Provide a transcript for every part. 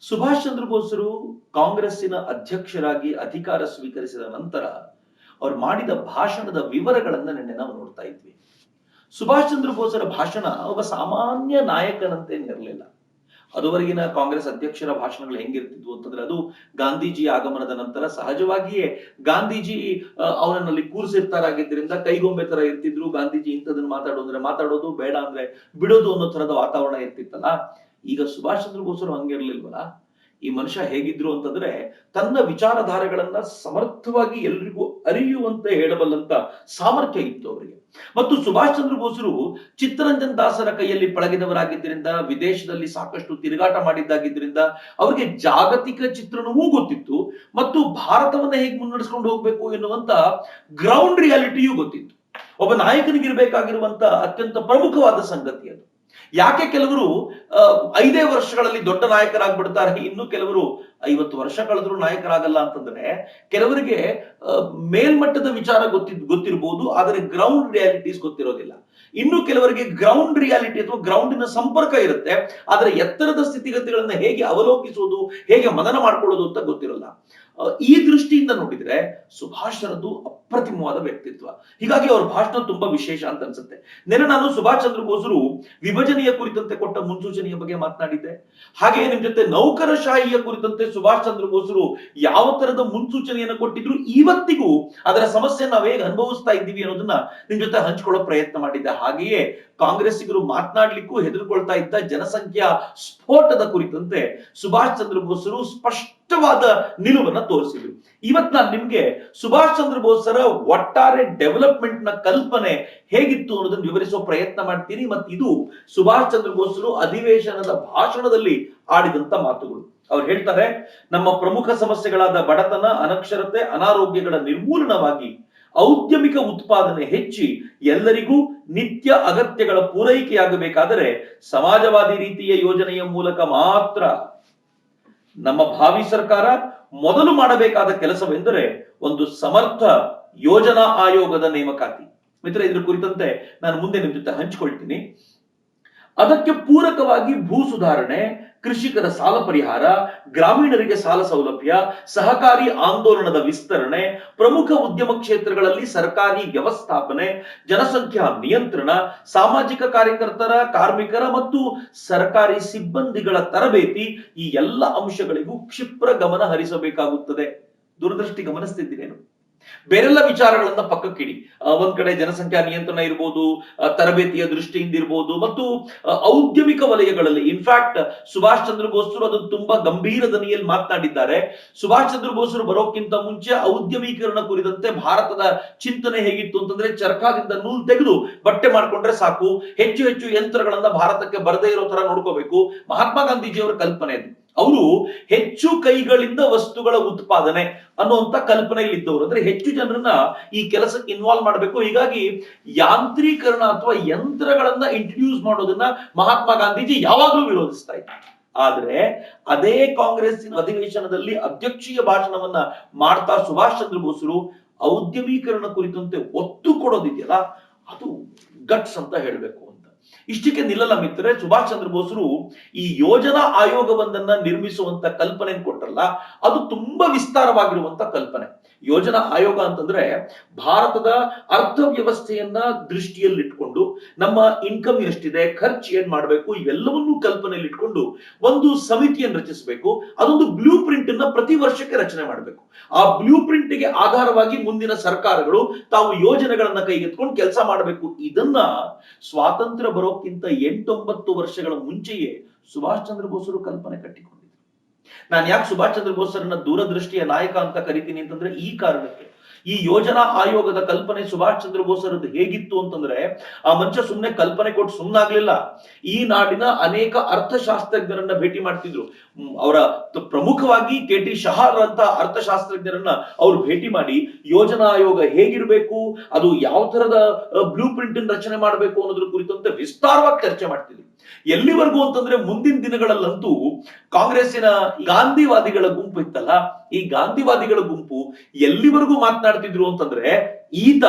ಸುಭಾಷ್ ಚಂದ್ರ ಬೋಸರು ಕಾಂಗ್ರೆಸ್ಸಿನ ಅಧ್ಯಕ್ಷರಾಗಿ ಅಧಿಕಾರ ಸ್ವೀಕರಿಸಿದ ನಂತರ ಅವರು ಮಾಡಿದ ಭಾಷಣದ ವಿವರಗಳನ್ನ ನಿನ್ನೆ ನಾವು ನೋಡ್ತಾ ಇದ್ವಿ. ಸುಭಾಷ್ ಚಂದ್ರ ಬೋಸರ ಭಾಷಣ ಒಬ್ಬ ಸಾಮಾನ್ಯ ನಾಯಕನಂತೇನಿರಲಿಲ್ಲ. ಅದುವರೆಗಿನ ಕಾಂಗ್ರೆಸ್ ಅಧ್ಯಕ್ಷರ ಭಾಷಣಗಳು ಹೆಂಗಿರ್ತಿದ್ವು ಅಂತಂದ್ರೆ, ಅದು ಗಾಂಧೀಜಿ ಆಗಮನದ ನಂತರ ಸಹಜವಾಗಿಯೇ ಗಾಂಧೀಜಿ ಅವನಲ್ಲಿ ಕೂರಿಸಿರ್ತಾರಾಗಿದ್ದರಿಂದ ಕೈಗೊಂಬೆ ತರ ಇರ್ತಿದ್ರು. ಗಾಂಧೀಜಿ ಇಂಥದನ್ನ ಮಾತಾಡೋದ್ರೆ ಮಾತಾಡೋದು, ಬೇಡ ಅಂದ್ರೆ ಬಿಡೋದು ಅನ್ನೋ ತರದ ವಾತಾವರಣ ಇರ್ತಿತ್ತಲ್ಲ. ಈಗ ಸುಭಾಷ್ ಚಂದ್ರ ಬೋಸರು ಹಂಗಿರ್ಲಿಲ್ವಲ್ಲ. ಈ ಮನುಷ್ಯ ಹೇಗಿದ್ರು ಅಂತಂದ್ರೆ, ತನ್ನ ವಿಚಾರಧಾರೆಗಳನ್ನ ಸಮರ್ಥವಾಗಿ ಎಲ್ರಿಗೂ ಅರಿಯುವಂತೆ ಹೇಳಬಲ್ಲಂತ ಸಾಮರ್ಥ್ಯ ಇತ್ತು ಅವರಿಗೆ. ಮತ್ತು ಸುಭಾಷ್ ಚಂದ್ರ ಬೋಸರು ಚಿತ್ತರಂಜನ್ ದಾಸರ ಕೈಯಲ್ಲಿ ಪಳಗಿದವರಾಗಿದ್ದರಿಂದ, ವಿದೇಶದಲ್ಲಿ ಸಾಕಷ್ಟು ತಿರುಗಾಟ ಮಾಡಿದ್ದಾಗಿದ್ದರಿಂದ ಅವರಿಗೆ ಜಾಗತಿಕ ಚಿತ್ರಣವೂ ಗೊತ್ತಿತ್ತು ಮತ್ತು ಭಾರತವನ್ನ ಹೇಗೆ ಮುನ್ನಡೆಸ್ಕೊಂಡು ಹೋಗ್ಬೇಕು ಎನ್ನುವಂತ ಗ್ರೌಂಡ್ ರಿಯಾಲಿಟಿಯೂ ಗೊತ್ತಿತ್ತು. ಒಬ್ಬ ನಾಯಕನಿಗಿರಬೇಕಾಗಿರುವಂತ ಅತ್ಯಂತ ಪ್ರಮುಖವಾದ ಸಂಗತಿ ಅದು. ಯಾಕೆ ಕೆಲವರು 5 ವರ್ಷಗಳಲ್ಲಿ ದೊಡ್ಡ ನಾಯಕರಾಗ್ಬಿಡ್ತಾರೆ, ಇನ್ನು ಕೆಲವರು 50 ವರ್ಷ ಕಳೆದ್ರು ನಾಯಕರಾಗಲ್ಲ ಅಂತಂದ್ರೆ, ಕೆಲವರಿಗೆ ಮೇಲ್ಮಟ್ಟದ ವಿಚಾರ ಗೊತ್ತಿರಬಹುದು, ಆದರೆ ಗ್ರೌಂಡ್ ರಿಯಾಲಿಟೀಸ್ ಗೊತ್ತಿರೋದಿಲ್ಲ. ಇನ್ನು ಕೆಲವರಿಗೆ ಗ್ರೌಂಡ್ ರಿಯಾಲಿಟಿ ಅಥವಾ ಗ್ರೌಂಡಿನ ಸಂಪರ್ಕ ಇರುತ್ತೆ, ಆದರೆ ಎತ್ತರದ ಸ್ಥಿತಿಗತಿಗಳನ್ನ ಹೇಗೆ ಅವಲೋಕಿಸುವುದು, ಹೇಗೆ ಮನನ ಮಾಡ್ಕೊಳ್ಳೋದು ಅಂತ ಗೊತ್ತಿರಲ್ಲ. ಈ ದೃಷ್ಟಿಯಿಂದ ನೋಡಿದ್ರೆ ಸುಭಾಷರದು ಅಪ್ರತಿಮವಾದ ವ್ಯಕ್ತಿತ್ವ. ಹೀಗಾಗಿ ಅವ್ರ ಭಾಷಣ ತುಂಬಾ ವಿಶೇಷ ಅಂತ ಅನ್ಸುತ್ತೆ. ನೆನ್ನೆ ನಾನು ಸುಭಾಷ್ ಚಂದ್ರ ಬೋಸರು ವಿಭಜನೆಯ ಕುರಿತಂತೆ ಕೊಟ್ಟ ಮುನ್ಸೂಚನೆಯ ಬಗ್ಗೆ ಮಾತನಾಡಿದ್ದೆ. ಹಾಗೆ ನಿಮ್ ಜೊತೆ ನೌಕರಶಾಹಿಯ ಕುರಿತಂತೆ ಸುಭಾಷ್ ಚಂದ್ರ ಬೋಸರು ಯಾವ ತರದ ಮುನ್ಸೂಚನೆಯನ್ನು ಕೊಟ್ಟಿದ್ರು, ಇವತ್ತಿಗೂ ಅದರ ಸಮಸ್ಯೆ ನಾವು ಹೇಗೆ ಅನುಭವಿಸ್ತಾ ಇದ್ದೀವಿ ಅನ್ನೋದನ್ನ ನಿಮ್ ಜೊತೆ ಹಂಚ್ಕೊಳ್ಳೋ ಪ್ರಯತ್ನ ಮಾಡಿದ್ದೆ. ಹಾಗೆಯೇ ಕಾಂಗ್ರೆಸ್ಸಿಗರು ಮಾತನಾಡ್ಲಿಕ್ಕೂ ಹೆದರ್ಕೊಳ್ತಾ ಇದ್ದ ಜನಸಂಖ್ಯಾ ಸ್ಫೋಟದ ಕುರಿತಂತೆ ಸುಭಾಷ್ ಚಂದ್ರ ಬೋಸರು ಸ್ಪಷ್ಟವಾದ ನಿಲುವನ್ನ ತೋರಿಸಿದ್ರು. ಇವತ್ ನಾನು ನಿಮ್ಗೆ ಸುಭಾಷ್ ಚಂದ್ರ ಬೋಸರ ಒಟ್ಟಾರೆ ಡೆವಲಪ್ಮೆಂಟ್ ನ ಕಲ್ಪನೆ ಹೇಗಿತ್ತು ಅನ್ನೋದನ್ನ ವಿವರಿಸುವ ಪ್ರಯತ್ನ ಮಾಡ್ತೀನಿ. ಮತ್ತು ಇದು ಸುಭಾಷ್ ಚಂದ್ರ ಬೋಸರು ಅಧಿವೇಶನದ ಭಾಷಣದಲ್ಲಿ ಆಡಿದಂತ ಮಾತುಗಳು. ಅವ್ರು ಹೇಳ್ತಾರೆ, ನಮ್ಮ ಪ್ರಮುಖ ಸಮಸ್ಯೆಗಳಾದ ಬಡತನ, ಅನಕ್ಷರತೆ, ಅನಾರೋಗ್ಯಗಳ ನಿರ್ಮೂಲನವಾಗಿ ಔದ್ಯಮಿಕ ಉತ್ಪಾದನೆ ಹೆಚ್ಚಿ ಎಲ್ಲರಿಗೂ ನಿತ್ಯ ಅಗತ್ಯಗಳ ಪೂರೈಕೆಯಾಗಬೇಕಾದರೆ ಸಮಾಜವಾದಿ ರೀತಿಯ ಯೋಜನೆಯ ಮೂಲಕ ಮಾತ್ರ. ನಮ್ಮ ಭಾವಿ ಸರ್ಕಾರ ಮೊದಲು ಮಾಡಬೇಕಾದ ಕೆಲಸವೆಂದರೆ ಒಂದು ಸಮರ್ಥ ಯೋಜನಾ ಆಯೋಗದ ನೇಮಕಾತಿ. ಮಿತ್ರ, ಇದ್ರ ಕುರಿತಂತೆ ನಾನು ಮುಂದೆ ನಿಮ್ ಜೊತೆ ಹಂಚಿಕೊಳ್ತೀನಿ. ಅದಕ್ಕೆ ಪೂರಕವಾಗಿ ಭೂ ಸುಧಾರಣೆ, ಕೃಷಿಕರ ಸಾಲ ಪರಿಹಾರ, ಗ್ರಾಮೀಣರಿಗೆ ಸಾಲ ಸೌಲಭ್ಯ, ಸಹಕಾರಿ ಆಂದೋಲನದ ವಿಸ್ತರಣೆ, ಪ್ರಮುಖ ಉದ್ಯಮ ಕ್ಷೇತ್ರಗಳಲ್ಲಿ ಸರ್ಕಾರಿ ವ್ಯವಸ್ಥಾಪನೆ, ಜನಸಂಖ್ಯಾ ನಿಯಂತ್ರಣ, ಸಾಮಾಜಿಕ ಕಾರ್ಯಕರ್ತರ, ಕಾರ್ಮಿಕರ ಮತ್ತು ಸರ್ಕಾರಿ ಸಿಬ್ಬಂದಿಗಳ ತರಬೇತಿ, ಈ ಎಲ್ಲ ಅಂಶಗಳಿಗೂ ಕ್ಷಿಪ್ರ ಗಮನ ಹರಿಸಬೇಕಾಗುತ್ತದೆ. ದೂರದೃಷ್ಟಿ ಗಮನಿಸ್ತಿದ್ದೀರೇನು? ಬೇರೆಲ್ಲ ವಿಚಾರಗಳನ್ನ ಪಕ್ಕಕ್ಕಿಡಿ. ಒಂದ್ ಕಡೆ ಜನಸಂಖ್ಯಾ ನಿಯಂತ್ರಣ ಇರ್ಬೋದು, ತರಬೇತಿಯ ದೃಷ್ಟಿಯಿಂದ ಇರ್ಬೋದು, ಮತ್ತು ಔದ್ಯಮಿಕ ವಲಯಗಳಲ್ಲಿ ಇನ್ಫ್ಯಾಕ್ಟ್ ಸುಭಾಷ್ ಚಂದ್ರ ಬೋಸರು ಅದನ್ನು ತುಂಬಾ ಗಂಭೀರ ದನಿಯಲ್ಲಿ ಮಾತನಾಡಿದ್ದಾರೆ. ಸುಭಾಷ್ ಚಂದ್ರ ಬೋಸರು ಬರೋಕ್ಕಿಂತ ಮುಂಚೆ ಔದ್ಯಮೀಕರಣ ಕುರಿತಂತೆ ಭಾರತದ ಚಿಂತನೆ ಹೇಗಿತ್ತು ಅಂತಂದ್ರೆ, ಚರಕಾದಿಂದ ನೂಲ್ ತೆಗೆದು ಬಟ್ಟೆ ಮಾಡ್ಕೊಂಡ್ರೆ ಸಾಕು, ಹೆಚ್ಚು ಹೆಚ್ಚು ಯಂತ್ರಗಳನ್ನ ಭಾರತಕ್ಕೆ ಬರದೇ ಇರೋ ತರ ನೋಡ್ಕೋಬೇಕು. ಮಹಾತ್ಮ ಗಾಂಧೀಜಿಯವರ ಕಲ್ಪನೆ ಅದು. ಅವರು ಹೆಚ್ಚು ಕೈಗಳಿಂದ ವಸ್ತುಗಳ ಉತ್ಪಾದನೆ ಅನ್ನುವಂತ ಕಲ್ಪನೆಯಲ್ಲಿ ಇದ್ದವರು. ಅಂದ್ರೆ ಹೆಚ್ಚು ಜನರನ್ನ ಈ ಕೆಲಸಕ್ಕೆ ಇನ್ವಾಲ್ವ್ ಮಾಡಬೇಕು. ಹೀಗಾಗಿ ಯಾಂತ್ರೀಕರಣ ಅಥವಾ ಯಂತ್ರಗಳನ್ನ ಇಂಟ್ರೊಡ್ಯೂಸ್ ಮಾಡೋದನ್ನ ಮಹಾತ್ಮ ಗಾಂಧೀಜಿ ಯಾವಾಗಲೂ ವಿರೋಧಿಸ್ತಾ ಇದ್ದಾರೆ. ಆದ್ರೆ ಅದೇ ಕಾಂಗ್ರೆಸ್ಸಿನ ಅಧಿವೇಶನದಲ್ಲಿ ಅಧ್ಯಕ್ಷೀಯ ಭಾಷಣವನ್ನ ಮಾಡ್ತಾ ಸುಭಾಷ್ ಚಂದ್ರ ಬೋಸರು ಔದ್ಯಮೀಕರಣ ಕುರಿತಂತೆ ಒತ್ತು ಕೊಡೋದಿದೆಯಲ್ಲ, ಅದು ಗಟ್ಸ್ ಅಂತ ಹೇಳಬೇಕು ಅಂತ. ಇಷ್ಟಕ್ಕೆ ನಿಲ್ಲಲ್ಲ ಮಿತ್ರರೆ, ಸುಭಾಷ್ ಚಂದ್ರ ಬೋಸರು ಈ ಯೋಜನಾ ಆಯೋಗವೊಂದನ್ನ ನಿರ್ಮಿಸುವಂತ ಕಲ್ಪನೆ ಕೊಟ್ಟರಲ್ಲ, ಅದು ತುಂಬಾ ವಿಸ್ತಾರವಾಗಿರುವಂತ ಕಲ್ಪನೆ. ಯೋಜನಾ ಆಯೋಗ ಅಂತಂದ್ರೆ ಭಾರತದ ಅರ್ಥವ್ಯವಸ್ಥೆಯನ್ನ ದೃಷ್ಟಿಯಲ್ಲಿಟ್ಕೊಂಡು, ನಮ್ಮ ಇನ್ಕಮ್ ಎಷ್ಟಿದೆ, ಖರ್ಚು ಏನ್ ಮಾಡಬೇಕು, ಇವೆಲ್ಲವನ್ನೂ ಕಲ್ಪನೆಯಲ್ಲಿ ಇಟ್ಕೊಂಡು ಒಂದು ಸಮಿತಿಯನ್ನು ರಚಿಸಬೇಕು. ಅದೊಂದು ಬ್ಲೂ ಪ್ರಿಂಟ್ ಅನ್ನ ಪ್ರತಿ ವರ್ಷಕ್ಕೆ ರಚನೆ ಮಾಡಬೇಕು. ಆ ಬ್ಲೂ ಪ್ರಿಂಟ್ ಗೆ ಆಧಾರವಾಗಿ ಮುಂದಿನ ಸರ್ಕಾರಗಳು ತಾವು ಯೋಜನೆಗಳನ್ನ ಕೈಗೆತ್ಕೊಂಡು ಕೆಲಸ ಮಾಡಬೇಕು. ಇದನ್ನ ಸ್ವಾತಂತ್ರ್ಯ ಬರೋಕ್ಕಿಂತ 8-9 ವರ್ಷಗಳ ಮುಂಚೆಯೇ ಸುಭಾಷ್ ಚಂದ್ರ ಬೋಸರು ಕಲ್ಪನೆ ಕಟ್ಟಿಕೊಂಡಿದ್ರು. ನಾನು ಯಾಕೆ ಸುಭಾಷ್ ಚಂದ್ರ ಬೋಸರನ್ನ ದೂರದೃಷ್ಟಿಯ ನಾಯಕ ಅಂತ ಕರಿತೀನಿ ಅಂತಂದ್ರೆ ಈ ಕಾರಣಕ್ಕೆ. ಈ ಯೋಜನಾ ಆಯೋಗದ ಕಲ್ಪನೆ ಸುಭಾಷ್ ಚಂದ್ರ ಬೋಸರದ್ದು ಹೇಗಿತ್ತು ಅಂತಂದ್ರೆ, ಆ ಮನುಷ್ಯ ಸುಮ್ಮನೆ ಕಲ್ಪನೆ ಕೊಟ್ಟು ಸುಮ್ಮನಾಗ್ಲಿಲ್ಲ. ಈ ನಾಡಿನ ಅನೇಕ ಅರ್ಥಶಾಸ್ತ್ರಜ್ಞರನ್ನ ಭೇಟಿ ಮಾಡ್ತಿದ್ರು. ಅವರ ಪ್ರಮುಖವಾಗಿ KT ಶಹಾರ್ ಅಂತ ಅರ್ಥಶಾಸ್ತ್ರಜ್ಞರನ್ನ ಅವ್ರು ಭೇಟಿ ಮಾಡಿ ಯೋಜನಾ ಆಯೋಗ ಹೇಗಿರ್ಬೇಕು, ಅದು ಯಾವ ತರದ ಬ್ಲೂ ಪ್ರಿಂಟ್ ರಚನೆ ಮಾಡಬೇಕು ಅನ್ನೋದ್ರ ಕುರಿತಂತೆ ವಿಸ್ತಾರವಾಗಿ ಚರ್ಚೆ ಮಾಡ್ತಿದ್ರು. ಎಲ್ಲಿವರೆಗೂ ಅಂತಂದ್ರೆ, ಮುಂದಿನ ದಿನಗಳಲ್ಲಂತೂ ಕಾಂಗ್ರೆಸ್ಸಿನ ಗಾಂಧಿವಾದಿಗಳ ಗುಂಪು ಇತ್ತಲ್ಲ, ಈ ಗಾಂಧಿವಾದಿಗಳ ಗುಂಪು ಎಲ್ಲಿವರೆಗೂ ಮಾತನಾಡ್ತಿದ್ರು ಅಂತಂದ್ರೆ, ಈತ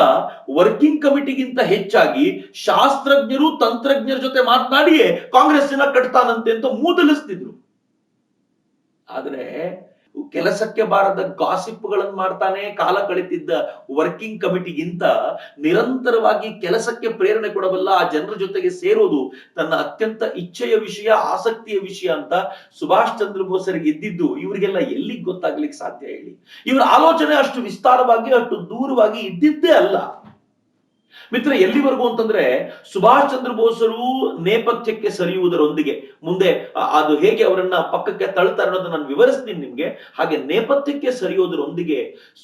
ವರ್ಕಿಂಗ್ ಕಮಿಟಿಗಿಂತ ಹೆಚ್ಚಾಗಿ ಶಾಸ್ತ್ರಜ್ಞರು, ತಂತ್ರಜ್ಞರ ಜೊತೆ ಮಾತನಾಡಿಯೇ ಕಾಂಗ್ರೆಸ್ಸಿನ ಕಟ್ತಾನಂತೆ ಅಂತ ಮೂದಲಿಸ್ತಿದ್ರು. ಆದ್ರೆ ಕೆಲಸಕ್ಕೆ ಬಾರದ ಗಾಸಿಪ್ಗಳನ್ನು ಮಾಡ್ತಾನೆ ಕಾಲ ಕಳೆತಿದ್ದ ವರ್ಕಿಂಗ್ ಕಮಿಟಿಗಿಂತ ನಿರಂತರವಾಗಿ ಕೆಲಸಕ್ಕೆ ಪ್ರೇರಣೆ ಕೊಡಬಲ್ಲ ಆ ಜನರ ಜೊತೆಗೆ ಸೇರೋದು ತನ್ನ ಅತ್ಯಂತ ಇಚ್ಛೆಯ ವಿಷಯ, ಆಸಕ್ತಿಯ ವಿಷಯ ಅಂತ ಸುಭಾಷ್ ಚಂದ್ರ ಬೋಸರಿಗೆ ಇದ್ದಿದ್ದು ಇವರಿಗೆಲ್ಲ ಎಲ್ಲಿಗೆ ಗೊತ್ತಾಗ್ಲಿಕ್ಕೆ ಸಾಧ್ಯ ಹೇಳಿ? ಇವರ ಆಲೋಚನೆ ಅಷ್ಟು ವಿಸ್ತಾರವಾಗಿ, ಅಷ್ಟು ದೂರವಾಗಿ ಇದ್ದಿದ್ದೇ ಅಲ್ಲ. ಮಿತ್ರ, ಎಲ್ಲಿವರೆಗೂ ಅಂತಂದ್ರೆ ಸುಭಾಷ್ ಚಂದ್ರ ಬೋಸರು ನೇಪಥ್ಯಕ್ಕೆ ಸರಿಯುವುದರೊಂದಿಗೆ, ಮುಂದೆ ಅದು ಹೇಗೆ ಅವರನ್ನ ಪಕ್ಕಕ್ಕೆ ತಳ್ತಾರೆ ಅನ್ನೋದನ್ನ ನಾನು ವಿವರಿಸ್ತೀನಿ ನಿಮ್ಗೆ. ಹಾಗೆ ನೇಪಥ್ಯಕ್ಕೆ ಸರಿಯೋದರೊಂದಿಗೆ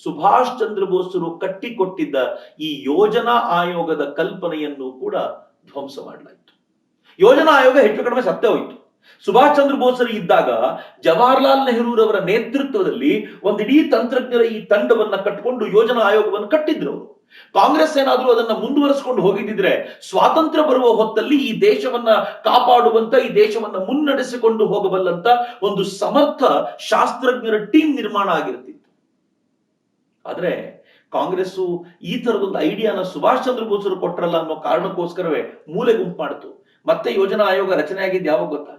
ಸುಭಾಷ್ ಚಂದ್ರ ಬೋಸರು ಕಟ್ಟಿಕೊಟ್ಟಿದ್ದ ಈ ಯೋಜನಾ ಆಯೋಗದ ಕಲ್ಪನೆಯನ್ನು ಕೂಡ ಧ್ವಂಸ ಮಾಡಲಾಯಿತು. ಯೋಜನಾ ಆಯೋಗ ಹೆಚ್ಚು ಕಡಿಮೆ ಸತ್ತೇ ಹೋಯಿತು. ಸುಭಾಷ್ ಚಂದ್ರ ಬೋಸರು ಇದ್ದಾಗ ಜವಾಹರ್ಲಾಲ್ ನೆಹರೂರವರ ನೇತೃತ್ವದಲ್ಲಿ ಒಂದಿಡೀ ತಂತ್ರಜ್ಞರ ಈ ತಂಡವನ್ನ ಕಟ್ಟಿಕೊಂಡು ಯೋಜನಾ ಆಯೋಗವನ್ನು ಕಟ್ಟಿದ್ರು ಅವರು. ಕಾಂಗ್ರೆಸ್ ಏನಾದ್ರೂ ಅದನ್ನ ಮುಂದುವರಿಸಿಕೊಂಡು ಹೋಗಿದ್ದಿದ್ರೆ ಸ್ವಾತಂತ್ರ್ಯ ಬರುವ ಹೊತ್ತಲ್ಲಿ ಈ ದೇಶವನ್ನ ಕಾಪಾಡುವಂತ, ಈ ದೇಶವನ್ನ ಮುನ್ನಡೆಸಿಕೊಂಡು ಹೋಗಬಲ್ಲಂತ ಒಂದು ಸಮರ್ಥ ಶಾಸ್ತ್ರಜ್ಞರ ಟೀಮ್ ನಿರ್ಮಾಣ ಆಗಿರ್ತಿತ್ತು. ಆದ್ರೆ ಕಾಂಗ್ರೆಸ್ಸು ಈ ತರದೊಂದು ಐಡಿಯಾನ ಸುಭಾಷ್ ಚಂದ್ರ ಬೋಸರು ಕೊಟ್ರಲ್ಲ ಅನ್ನೋ ಕಾರಣಕ್ಕೋಸ್ಕರವೇ ಮೂಲೆ ಗುಂಪು ಮಾಡಿತು. ಮತ್ತೆ ಯೋಜನಾ ಆಯೋಗ ರಚನೆ ಆಗಿದ್ದು ಯಾವಾಗ ಗೊತ್ತಾ?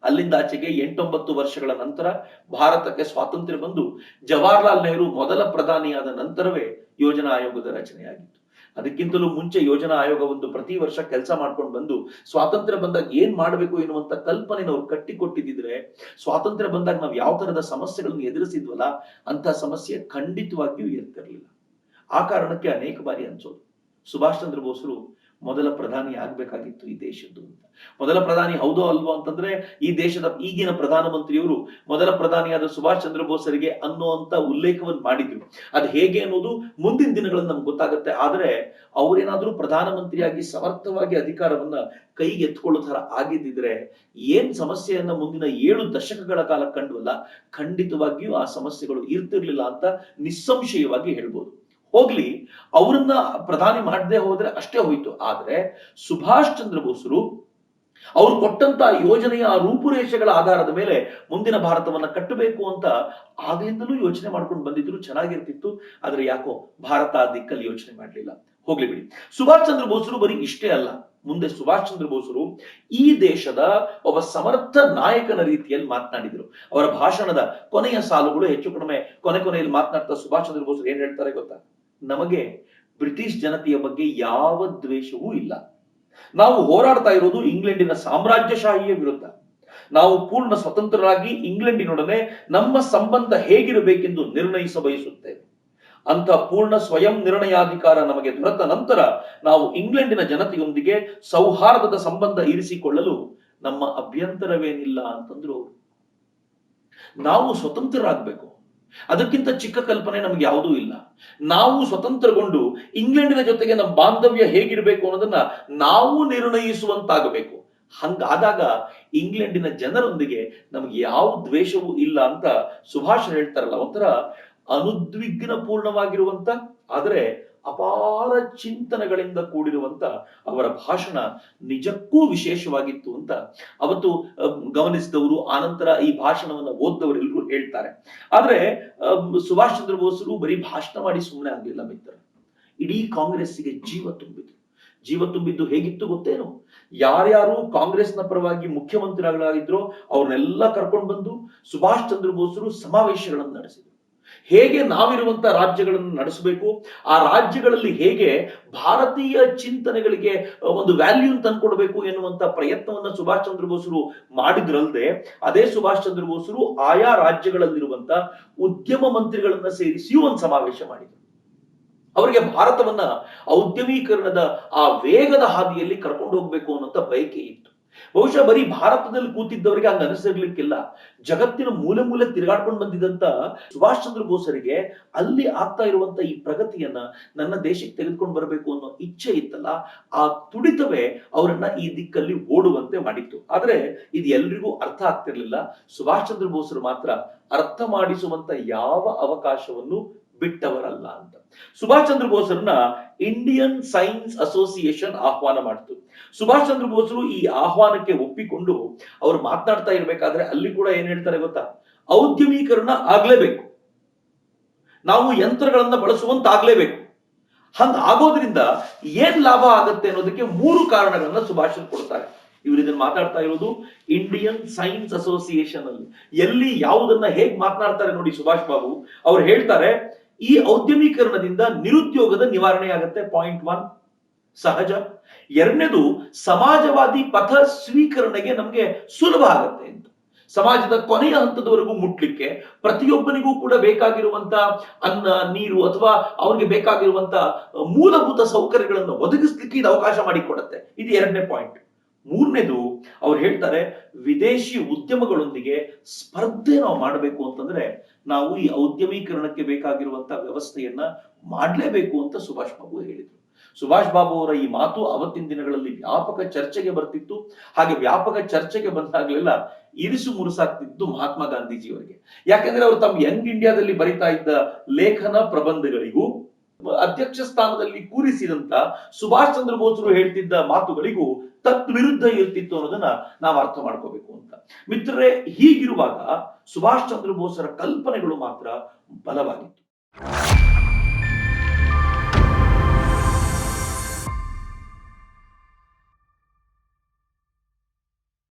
ಅಲ್ಲಿಂದ ಆಚೆಗೆ 8-9 ವರ್ಷಗಳ ನಂತರ ಭಾರತಕ್ಕೆ ಸ್ವಾತಂತ್ರ್ಯ ಬಂದು ಜವಾಹರ್ಲಾಲ್ ನೆಹರು ಮೊದಲ ಪ್ರಧಾನಿಯಾದ ನಂತರವೇ ಯೋಜನಾ ಆಯೋಗದ ರಚನೆಯಾಗಿತ್ತು. ಅದಕ್ಕಿಂತಲೂ ಮುಂಚೆ ಯೋಜನಾ ಆಯೋಗ ಒಂದು ಪ್ರತಿ ವರ್ಷ ಕೆಲಸ ಮಾಡ್ಕೊಂಡು ಬಂದು ಸ್ವಾತಂತ್ರ್ಯ ಬಂದಾಗ ಏನ್ ಮಾಡಬೇಕು ಎನ್ನುವಂತ ಕಲ್ಪನೆ ನಾವು ಕಟ್ಟಿಕೊಟ್ಟಿದ್ರೆ, ಸ್ವಾತಂತ್ರ್ಯ ಬಂದಾಗ ನಾವು ಯಾವ ತರದ ಸಮಸ್ಯೆಗಳನ್ನು ಎದುರಿಸಿದ್ವಲ್ಲ ಅಂತ ಸಮಸ್ಯೆ ಖಂಡಿತವಾಗಿಯೂ ಇರ್ತಿರ್ಲಿಲ್ಲ. ಆ ಕಾರಣಕ್ಕೆ ಅನೇಕ ಬಾರಿ ಅನ್ಸೋದು ಸುಭಾಷ್ ಚಂದ್ರ ಬೋಸರು ಮೊದಲ ಪ್ರಧಾನಿ ಆಗ್ಬೇಕಾಗಿತ್ತು ಈ ದೇಶದ್ದು ಅಂತ. ಮೊದಲ ಪ್ರಧಾನಿ ಹೌದೋ ಅಲ್ವೋ ಅಂತಂದ್ರೆ ಈ ದೇಶದ ಈಗಿನ ಪ್ರಧಾನಮಂತ್ರಿಯವರು ಮೊದಲ ಪ್ರಧಾನಿಯಾದ ಸುಭಾಷ್ ಚಂದ್ರ ಬೋಸರಿಗೆ ಅನ್ನುವಂತ ಉಲ್ಲೇಖವನ್ನು ಮಾಡಿದ್ರು. ಅದು ಹೇಗೆ ಅನ್ನೋದು ಮುಂದಿನ ದಿನಗಳಲ್ಲಿ ನಮ್ಗೆ ಗೊತ್ತಾಗುತ್ತೆ. ಆದ್ರೆ ಅವರೇನಾದ್ರೂ ಪ್ರಧಾನಮಂತ್ರಿಯಾಗಿ ಸಮರ್ಥವಾಗಿ ಅಧಿಕಾರವನ್ನ ಕೈಗೆ ಎತ್ಕೊಳ್ಳೋ ತರ ಆಗಿದ್ದಿದ್ರೆ ಏನ್ ಸಮಸ್ಯೆಯನ್ನ ಮುಂದಿನ 7 ದಶಕಗಳ ಕಾಲ ಕಂಡ್ವಲ್ಲ, ಖಂಡಿತವಾಗಿಯೂ ಆ ಸಮಸ್ಯೆಗಳು ಇರ್ತಿರ್ಲಿಲ್ಲ ಅಂತ ನಿಸ್ಸಂಶಯವಾಗಿ ಹೇಳ್ಬೋದು. ಹೋಗ್ಲಿ, ಅವರನ್ನ ಪ್ರಧಾನಿ ಮಾಡದೆ ಹೋದ್ರೆ ಅಷ್ಟೇ ಹೋಯ್ತು. ಆದ್ರೆ ಸುಭಾಷ್ ಚಂದ್ರ ಬೋಸರು ಅವ್ರು ಕೊಟ್ಟಂತ ಯೋಜನೆಯ ರೂಪುರೇಷೆಗಳ ಆಧಾರದ ಮೇಲೆ ಮುಂದಿನ ಭಾರತವನ್ನ ಕಟ್ಟಬೇಕು ಅಂತ ಆಗ್ಲಿಂದಲೂ ಯೋಚನೆ ಮಾಡ್ಕೊಂಡು ಬಂದಿದ್ರು, ಚೆನ್ನಾಗಿರ್ತಿತ್ತು. ಆದ್ರೆ ಯಾಕೋ ಭಾರತ ಆ ದಿಕ್ಕಲ್ಲಿ ಯೋಚನೆ ಮಾಡ್ಲಿಲ್ಲ. ಹೋಗ್ಲಿ ಬಿಡಿ. ಸುಭಾಷ್ ಚಂದ್ರ ಬೋಸರು ಬರೀ ಇಷ್ಟೇ ಅಲ್ಲ, ಮುಂದೆ ಸುಭಾಷ್ ಚಂದ್ರ ಬೋಸರು ಈ ದೇಶದ ಒಬ್ಬ ಸಮರ್ಥ ನಾಯಕನ ರೀತಿಯಲ್ಲಿ ಮಾತನಾಡಿದ್ರು. ಅವರ ಭಾಷಣದ ಕೊನೆಯ ಸಾಲುಗಳು ಹೆಚ್ಚು ಕಡಿಮೆ ಕೊನೆಯಲ್ಲಿ ಮಾತನಾಡ್ತಾ ಸುಭಾಷ್ ಚಂದ್ರ ಬೋಸರು ಏನ್ ಹೇಳ್ತಾರೆ ಗೊತ್ತಾ? ನಮಗೆ ಬ್ರಿಟಿಷ್ ಜನತೆಯ ಬಗ್ಗೆ ಯಾವ ದ್ವೇಷವೂ ಇಲ್ಲ. ನಾವು ಹೋರಾಡ್ತಾ ಇರೋದು ಇಂಗ್ಲೆಂಡಿನ ಸಾಮ್ರಾಜ್ಯಶಾಹಿಯ ವಿರುದ್ಧ. ನಾವು ಪೂರ್ಣ ಸ್ವತಂತ್ರರಾಗಿ ಇಂಗ್ಲೆಂಡಿನೊಡನೆ ನಮ್ಮ ಸಂಬಂಧ ಹೇಗಿರಬೇಕೆಂದು ನಿರ್ಣಯಿಸ ಬಯಸುತ್ತೇವೆ. ಅಂತ ಪೂರ್ಣ ಸ್ವಯಂ ನಿರ್ಣಯಾಧಿಕಾರ ನಮಗೆ ದೊರೆತ ನಂತರ ನಾವು ಇಂಗ್ಲೆಂಡಿನ ಜನತೆಯೊಂದಿಗೆ ಸೌಹಾರ್ದದ ಸಂಬಂಧ ಇರಿಸಿಕೊಳ್ಳಲು ನಮ್ಮ ಅಭ್ಯಂತರವೇನಿಲ್ಲ ಅಂತಂದ್ರು. ನಾವು ಸ್ವತಂತ್ರರಾಗಬೇಕು, ಅದಕ್ಕಿಂತ ಚಿಕ್ಕ ಕಲ್ಪನೆ ನಮ್ಗೆ ಯಾವುದೂ ಇಲ್ಲ. ನಾವು ಸ್ವತಂತ್ರಗೊಂಡು ಇಂಗ್ಲೆಂಡಿನ ಜೊತೆಗೆ ನಮ್ಮ ಬಾಂಧವ್ಯ ಹೇಗಿರಬೇಕು ಅನ್ನೋದನ್ನ ನಾವು ನಿರ್ಣಯಿಸುವಂತಾಗಬೇಕು. ಹಂಗಾದಾಗ ಇಂಗ್ಲೆಂಡಿನ ಜನರೊಂದಿಗೆ ನಮ್ಗೆ ಯಾವ ದ್ವೇಷವೂ ಇಲ್ಲ ಅಂತ ಸುಭಾಷ್ ಹೇಳ್ತಾರಲ್ಲ, ಒಂಥರ ಅನುದ್ವಿಗ್ನ ಪೂರ್ಣವಾಗಿರುವಂತ ಆದರೆ ಅಪಾರ ಚಿಂತನೆಗಳಿಂದ ಕೂಡಿರುವಂತ ಅವರ ಭಾಷಣ ನಿಜಕ್ಕೂ ವಿಶೇಷವಾಗಿತ್ತು ಅಂತ ಅವತ್ತು ಗಮನಿಸಿದವರು, ಆನಂತರ ಈ ಭಾಷಣವನ್ನ ಓದ್ದವರೆಲ್ಲರೂ ಹೇಳ್ತಾರೆ. ಆದ್ರೆ ಸುಭಾಷ್ ಚಂದ್ರ ಬೋಸರು ಬರೀ ಭಾಷಣ ಮಾಡಿ ಸುಮ್ಮನೆ ಆಗ್ಲಿಲ್ಲ ಮಿತ್ರ. ಇಡೀ ಕಾಂಗ್ರೆಸ್ಸಿಗೆ ಜೀವ ತುಂಬಿದ್ದು ಹೇಗಿತ್ತು ಗೊತ್ತೇನು? ಯಾರ್ಯಾರು ಕಾಂಗ್ರೆಸ್ನ ಪರವಾಗಿ ಮುಖ್ಯಮಂತ್ರಿಗಳಾಗಿದ್ರೋ ಅವ್ರನ್ನೆಲ್ಲ ಕರ್ಕೊಂಡು ಬಂದು ಸುಭಾಷ್ ಚಂದ್ರ ಬೋಸರು ಸಮಾವೇಶಗಳನ್ನು ನಡೆಸಿದ್ರು. ಹೇಗೆ ನಾವಿರುವಂತ ರಾಜ್ಯಗಳನ್ನು ನಡೆಸಬೇಕು, ಆ ರಾಜ್ಯಗಳಲ್ಲಿ ಹೇಗೆ ಭಾರತೀಯ ಚಿಂತನೆಗಳಿಗೆ ಒಂದು ವ್ಯಾಲ್ಯೂ ತಂದ್ಕೊಡ್ಬೇಕು ಎನ್ನುವಂತ ಪ್ರಯತ್ನವನ್ನ ಸುಭಾಷ್ ಚಂದ್ರ ಬೋಸರು ಮಾಡಿದ್ರಲ್ಲದೆ, ಅದೇ ಸುಭಾಷ್ ಚಂದ್ರ ಬೋಸರು ಆಯಾ ರಾಜ್ಯಗಳಲ್ಲಿರುವಂತ ಉದ್ಯಮ ಮಂತ್ರಿಗಳನ್ನ ಸೇರಿಸಿಯೂ ಒಂದು ಸಮಾವೇಶ ಮಾಡಿದ್ರು. ಅವರಿಗೆ ಭಾರತವನ್ನ ಔದ್ಯಮೀಕರಣದ ಆ ವೇಗದ ಹಾದಿಯಲ್ಲಿ ಕರ್ಕೊಂಡು ಹೋಗ್ಬೇಕು ಅನ್ನೋಂತ ಬಯಕೆ ಇತ್ತು. ಬಹುಶಃ ಬರೀ ಭಾರತದಲ್ಲಿ ಕೂತಿದ್ದವರಿಗೆ ಹಂಗ ಅನಿಸಿರ್ಲಿಕ್ಕಿಲ್ಲ. ಜಗತ್ತಿನ ಮೂಲೆ ತಿರುಗಾಡ್ಕೊಂಡು ಬಂದಿದ್ದಂತ ಸುಭಾಷ್ ಚಂದ್ರ ಬೋಸರಿಗೆ ಅಲ್ಲಿ ಆಗ್ತಾ ಇರುವಂತ ಈ ಪ್ರಗತಿಯನ್ನ ನನ್ನ ದೇಶಕ್ಕೆ ತೆಗೆದುಕೊಂಡು ಬರಬೇಕು ಅನ್ನೋ ಇಚ್ಛೆ ಇತ್ತಲ್ಲ, ಆ ತುಡಿತವೇ ಅವರನ್ನ ಈ ದಿಕ್ಕಲ್ಲಿ ಓಡುವಂತೆ ಮಾಡಿತ್ತು. ಆದ್ರೆ ಇದು ಎಲ್ರಿಗೂ ಅರ್ಥ ಆಗ್ತಿರ್ಲಿಲ್ಲ. ಸುಭಾಷ್ ಚಂದ್ರ ಬೋಸರು ಮಾತ್ರ ಅರ್ಥ ಮಾಡಿಸುವಂತ ಯಾವ ಅವಕಾಶವನ್ನು ಬಿಟ್ಟವರಲ್ಲ ಅಂತ. Subhash Chandra ಬೋಸರನ್ನ Indian science association ಆಹ್ವಾನ ಮಾಡಿತು. ಸುಭಾಷ್ ಚಂದ್ರ ಬೋಸರು ಈ ಆಹ್ವಾನಕ್ಕೆ ಒಪ್ಪಿಕೊಂಡು ಅವರು ಮಾತನಾಡ್ತಾ ಇರ್ಬೇಕಾದ್ರೆ ಅಲ್ಲಿ ಕೂಡ ಏನ್ ಹೇಳ್ತಾರೆ ಗೊತ್ತಾ? ಔದ್ಯಮೀಕರಣ ಆಗ್ಲೇಬೇಕು, ನಾವು ಯಂತ್ರಗಳನ್ನ ಬಳಸುವಂತಾಗ್ಲೇಬೇಕು. ಹಂಗ ಆಗೋದ್ರಿಂದ ಏನ್ ಲಾಭ ಆಗತ್ತೆ ಅನ್ನೋದಕ್ಕೆ 3 ಕಾರಣಗಳನ್ನ ಸುಭಾಷ್ ಕೊಡ್ತಾರೆ. ಇವರು ಇದನ್ನ ಮಾತಾಡ್ತಾ ಇರೋದು ಇಂಡಿಯನ್ ಸೈನ್ಸ್ ಅಸೋಸಿಯೇಷನ್ ಅಲ್ಲಿ. ಎಲ್ಲಿ ಯಾವುದನ್ನ ಹೇಗ್ ಮಾತನಾಡ್ತಾರೆ ನೋಡಿ ಸುಭಾಷ್ ಬಾಬು. ಅವ್ರು ಹೇಳ್ತಾರೆ ಈ ಔದ್ಯಮೀಕರಣದಿಂದ ನಿರುದ್ಯೋಗದ ನಿವಾರಣೆ ಆಗುತ್ತೆ, ಪಾಯಿಂಟ್ 1 ಸಹಜ. ಎರಡನೇದು ಸಮಾಜವಾದಿ ಪಥ ಸ್ವೀಕರಣೆಗೆ ನಮ್ಗೆ ಸುಲಭ ಆಗತ್ತೆ ಅಂತ. ಸಮಾಜದ ಕೊನೆಯ ಹಂತದವರೆಗೂ ಮುಟ್ಲಿಕ್ಕೆ ಪ್ರತಿಯೊಬ್ಬನಿಗೂ ಕೂಡ ಬೇಕಾಗಿರುವಂತ ಅನ್ನ, ನೀರು ಅಥವಾ ಅವ್ರಿಗೆ ಬೇಕಾಗಿರುವಂತ ಮೂಲಭೂತ ಸೌಕರ್ಯಗಳನ್ನು ಒದಗಿಸ್ಲಿಕ್ಕೆ ಇದು ಅವಕಾಶ ಮಾಡಿಕೊಡುತ್ತೆ. ಇದು ಎರಡನೇ ಪಾಯಿಂಟ್. ಮೂರನೇದು ಅವ್ರು ಹೇಳ್ತಾರೆ ವಿದೇಶಿ ಉದ್ಯಮಗಳೊಂದಿಗೆ ಸ್ಪರ್ಧೆ ನಾವು ಮಾಡಬೇಕು ಅಂತಂದ್ರೆ ನಾವು ಈ ಔದ್ಯಮೀಕರಣಕ್ಕೆ ಬೇಕಾಗಿರುವಂತ ವ್ಯವಸ್ಥೆಯನ್ನ ಮಾಡಲೇಬೇಕು ಅಂತ ಸುಭಾಷ್ ಬಾಬು ಹೇಳಿದ್ರು. ಸುಭಾಷ್ ಬಾಬು ಅವರ ಈ ಮಾತು ಅವತ್ತಿನ ದಿನಗಳಲ್ಲಿ ವ್ಯಾಪಕ ಚರ್ಚೆಗೆ ಬರ್ತಿತ್ತು. ಹಾಗೆ ವ್ಯಾಪಕ ಚರ್ಚೆಗೆ ಬಂದಾಗಲೆಲ್ಲ ಇರಿಸು ಮುರುಸಾಗ್ತಿದ್ದು ಮಹಾತ್ಮ ಗಾಂಧೀಜಿಯವರಿಗೆ. ಯಾಕಂದ್ರೆ ಅವರು ತಮ್ಮ ಯಂಗ್ ಇಂಡಿಯಾದಲ್ಲಿ ಬರಿತಾ ಇದ್ದ ಲೇಖನ ಪ್ರಬಂಧಗಳಿಗೂ ಅಧ್ಯಕ್ಷ ಸ್ಥಾನದಲ್ಲಿ ಕೂರಿಸಿದಂತ ಸುಭಾಷ್ ಚಂದ್ರ ಬೋಸ್ರು ಹೇಳ್ತಿದ್ದ ಮಾತುಗಳಿಗೂ ತದ್ವಿರುದ್ಧ ಇರ್ತಿತ್ತು ಅನ್ನೋದನ್ನ ನಾವು ಅರ್ಥ ಮಾಡ್ಕೋಬೇಕು ಅಂತ. ಮಿತ್ರರೇ, ಹೀಗಿರುವಾಗ ಸುಭಾಷ್ ಚಂದ್ರ ಬೋಸರ ಕಲ್ಪನೆಗಳು ಮಾತ್ರ ಬಲವಾಗಿತ್ತು.